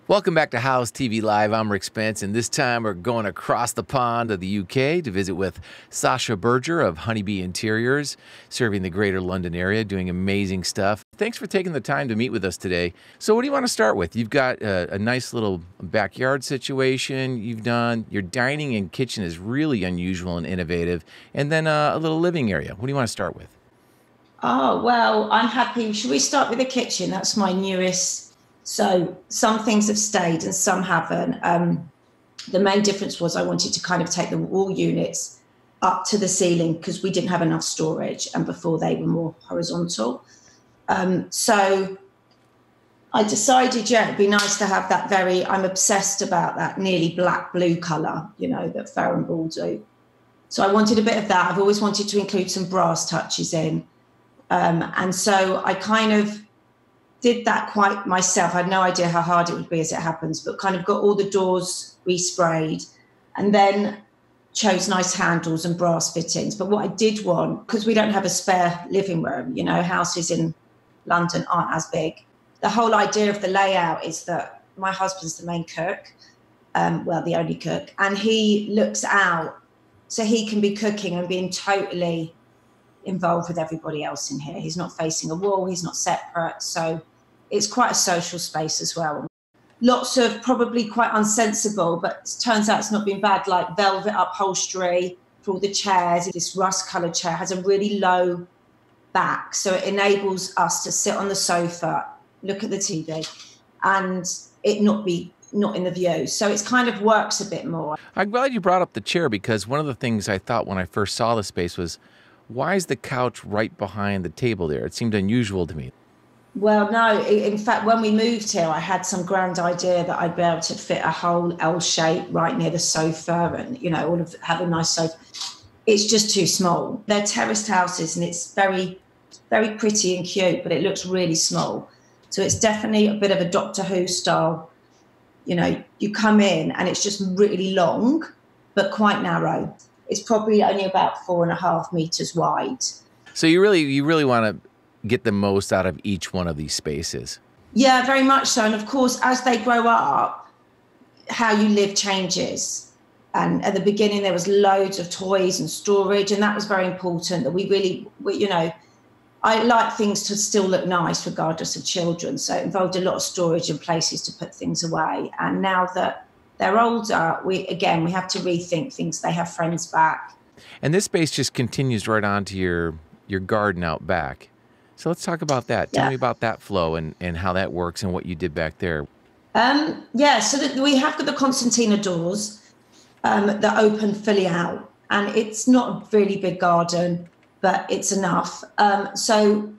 Welcome back to House TV Live. I'm Rick Spence, and this time we're going across the pond to the UK to visit with Sacha Berger of Honeybee Interiors, serving the greater London area, doing amazing stuff. Thanks for taking the time to meet with us today. So what do you want to start with? You've got a nice little backyard situation you've done. Your dining and kitchen is really unusual and innovative. And then a little living area. What do you want to start with? Oh, well, I'm happy. Should we start with the kitchen? That's my newest. So some things have stayed and some haven't. The main difference was I wanted to kind of take the wall units up to the ceiling because we didn't have enough storage, and before they were more horizontal. So I decided, it'd be nice to have that I'm obsessed about that nearly black blue colour, that Farrow & Ball do. So I wanted a bit of that. I've always wanted to include some brass touches in. And so I kind of did that quite myself. I had no idea how hard it would be as it happens, but kind of got all the doors resprayed and then chose nice handles and brass fittings. But what I did want, because we don't have a spare living room, houses in London aren't as big. The whole idea of the layout is that my husband's the main cook, the only cook, and he looks out so he can be cooking and being totally involved with everybody else in here. He's not facing a wall, he's not separate, so it's quite a social space as well. Lots of probably quite unsensible, but it turns out it's not been bad, like velvet upholstery for all the chairs. This rust coloured chair has a really low back, so it enables us to sit on the sofa, look at the TV, and it not in the view. So it's kind of works a bit more. I'm glad you brought up the chair, because one of the things I thought when I first saw the space was, why is the couch right behind the table there? It seemed unusual to me. Well, no. In fact, when we moved here, I had some grand idea that I'd be able to fit a whole L shape right near the sofa and, have a nice sofa. It's just too small. They're terraced houses and it's very, very pretty and cute, but it looks really small. So it's definitely a bit of a Doctor Who style. You come in and it's just really long, but quite narrow. It's probably only about 4.5 meters wide. So you really want to get the most out of each one of these spaces. Yeah, very much so. And of course, as they grow up, how you live changes. And at the beginning, there was loads of toys and storage, and that was very important. That we I like things to still look nice regardless of children. So it involved a lot of storage and places to put things away. And now that they're older, we have to rethink things. They have friends back. And this space just continues right on to your garden out back. So let's talk about that. Tell me about that flow and how that works and what you did back there. So we have got the concertina doors that open fully out. And it's not a really big garden, but it's enough. So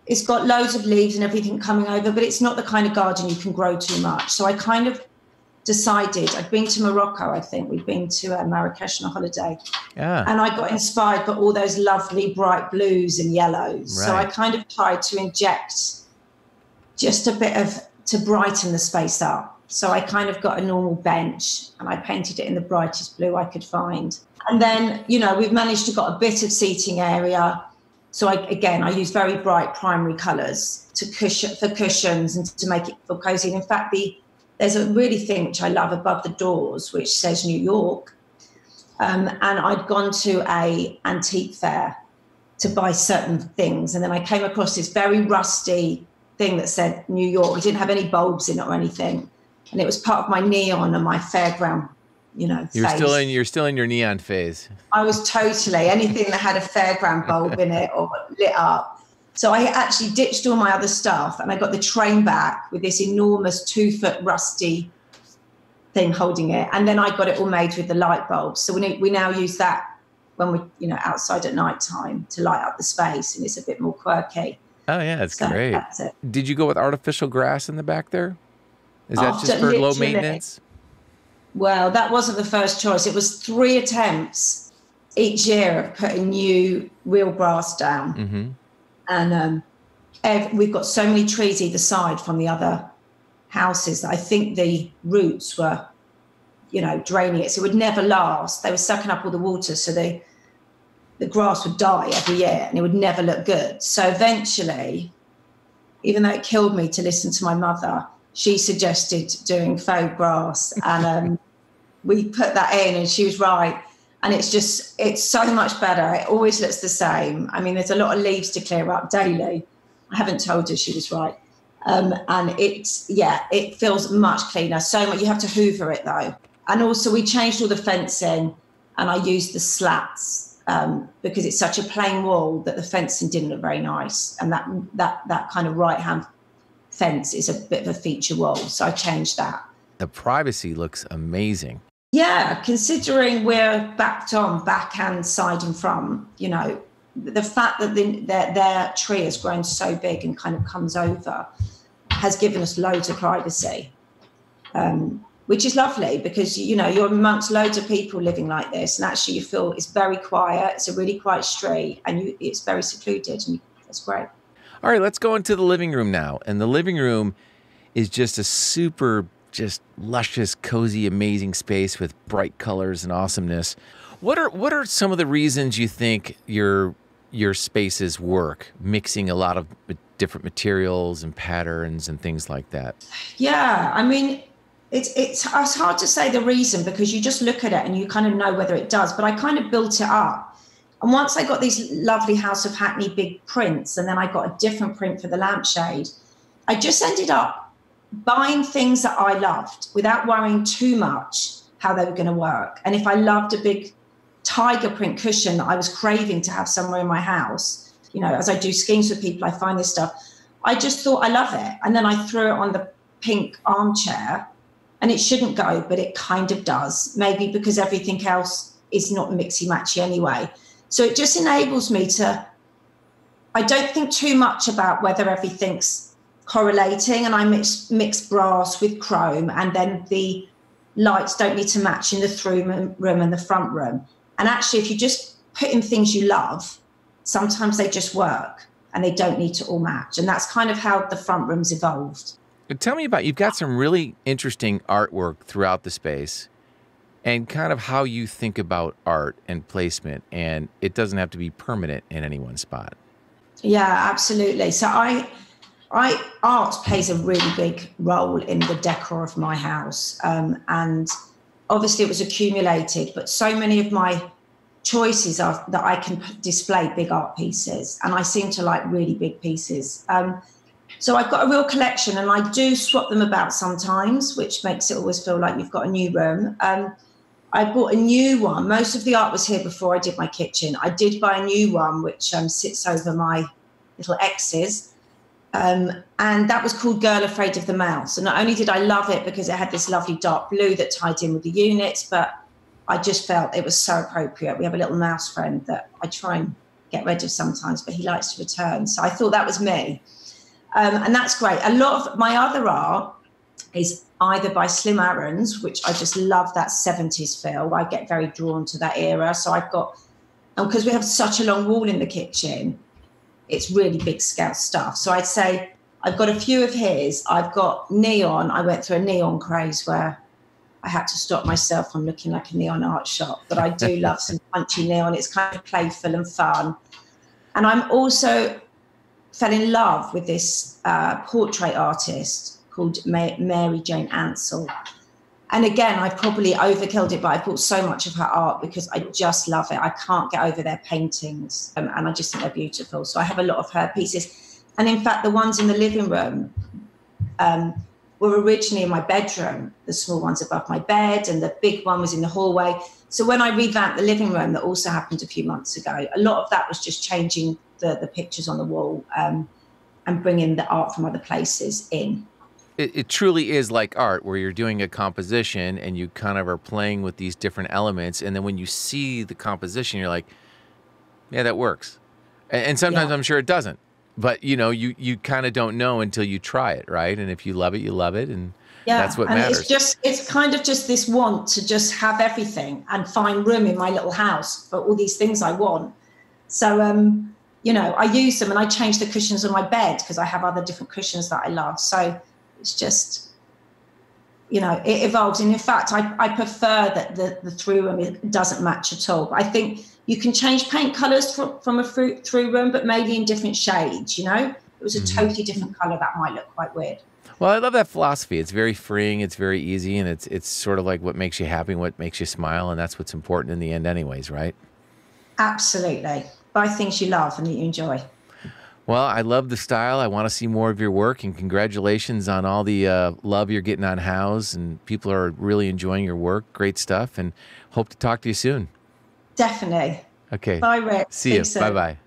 it's got loads of leaves and everything coming over, but it's not the kind of garden you can grow too much. So I kind of decided, I'd been to Morocco, I think. We'd been to Marrakech on a holiday. Yeah. And I got inspired by all those lovely bright blues and yellows. Right. So I kind of tried to inject just a bit to brighten the space up. So I kind of got a normal bench and I painted it in the brightest blue I could find. And then, we've managed to got a bit of seating area. So I use very bright primary colours for cushions and to make it feel cosy. And in fact, there's a really thing which I love above the doors, which says New York. And I'd gone to a antique fair to buy certain things. And then I came across this very rusty thing that said New York. It didn't have any bulbs in it or anything. And it was part of my neon and my fairground, phase. You're still in your neon phase. I was totally anything that had a fairground bulb in it or lit up. So I actually ditched all my other stuff and I got the train back with this enormous 2-foot rusty thing holding it. And then I got it all made with the light bulbs. So we now use that when we're outside at night time to light up the space, and it's a bit more quirky. Oh yeah, that's great. That's it. Did you go with artificial grass in the back there? Is that just for low maintenance? Well, that wasn't the first choice. It was 3 attempts each year of putting new real brass down. Mm-hmm. And we've got so many trees either side from the other houses that I think the roots were, draining it. So it would never last. They were sucking up all the water. So the grass would die every year and it would never look good. So eventually, even though it killed me to listen to my mother, she suggested doing faux grass, and we put that in, and she was right. And it's so much better. It always looks the same. I mean, there's a lot of leaves to clear up daily. I haven't told her she was right. And it feels much cleaner. So much. You have to hoover it though. And also we changed all the fencing, and I used the slats because it's such a plain wall that the fencing didn't look very nice. And that kind of right-hand fence is a bit of a feature wall. So I changed that. The privacy looks amazing. Yeah, considering we're backhand, side and front, you know, the fact that their tree has grown so big and kind of comes over has given us loads of privacy, which is lovely because, you know, you're amongst loads of people living like this, and actually you feel it's very quiet. It's a really quiet street, and it's very secluded, and it's great. All right, let's go into the living room now. And the living room is just a super just luscious, cozy, amazing space with bright colors and awesomeness. What are some of the reasons you think your spaces work, mixing a lot of different materials and patterns and things like that? Yeah, I mean, it's hard to say the reason because you just look at it and you kind of know whether it does, but I kind of built it up. And once I got these lovely House of Hackney big prints, and then I got a different print for the lampshade, I just ended up buying things that I loved without worrying too much how they were going to work. And if I loved a big tiger print cushion that I was craving to have somewhere in my house, you know, as I do schemes with people, I find this stuff. I just thought, I love it. And then I threw it on the pink armchair, and it shouldn't go, but it kind of does. Maybe because everything else is not mixy-matchy anyway. So it just enables me to, I don't think too much about whether everything's correlating, and I mix brass with chrome, and then the lights don't need to match in the through room and the front room. And actually, if you just put in things you love, sometimes they just work and they don't need to all match. And that's kind of how the front room's evolved. Tell me about, you've got some really interesting artwork throughout the space, and kind of how you think about art and placement, and it doesn't have to be permanent in any one spot. Yeah, absolutely. So art plays a really big role in the decor of my house. And obviously it was accumulated, but so many of my choices are that I can display big art pieces, and I seem to like really big pieces. So I've got a real collection, and I do swap them about sometimes, which makes it always feel like you've got a new room. I bought a new one. Most of the art was here before I did my kitchen. I did buy a new one, which sits over my little X's. And that was called Girl Afraid of the Mouse. And not only did I love it because it had this lovely dark blue that tied in with the units, but I just felt it was so appropriate. We have a little mouse friend that I try and get rid of sometimes, but he likes to return. So I thought that was me. And that's great. A lot of my other art is either by Slim Aarons, which I just love that 70s feel. I get very drawn to that era. So I've got, and because we have such a long wall in the kitchen, it's really big scale stuff. So I'd say I've got a few of his. I've got neon. I went through a neon craze where I had to stop myself from looking like a neon art shop. But I do love some punchy neon. It's kind of playful and fun. And I'm also fell in love with this portrait artist called Mary Jane Ansell. And again, I probably overkilled it, but I bought so much of her art because I just love it. I can't get over their paintings, and I just think they're beautiful. So I have a lot of her pieces. And in fact, the ones in the living room were originally in my bedroom, the small ones above my bed, and the big one was in the hallway. So when I revamped the living room, that also happened a few months ago, a lot of that was just changing the pictures on the wall and bringing the art from other places in. It truly is like art, where you're doing a composition and you kind of are playing with these different elements. And then when you see the composition, you're like, yeah, that works. And sometimes I'm sure it doesn't. But, you know, you kind of don't know until you try it, right? And if you love it, you love it. And that's what matters. It's kind of just this want to just have everything and find room in my little house for all these things I want. So, you know, I use them, and I change the cushions on my bed because I have other different cushions that I love. So it's just, you know, it evolves. And in fact, I prefer that the through room doesn't match at all. But I think you can change paint colours from a through room, but maybe in different shades, you know? If it was a totally different colour, that might look quite weird. Well, I love that philosophy. It's very freeing. It's very easy, and it's sort of like what makes you happy, what makes you smile, and that's what's important in the end, anyways, right? Absolutely. Buy things you love and that you enjoy. Well, I love the style. I want to see more of your work, and congratulations on all the love you're getting on House, and people are really enjoying your work. Great stuff, and hope to talk to you soon. Definitely. Okay. Bye, Rick. See you. Speak soon. Bye-bye.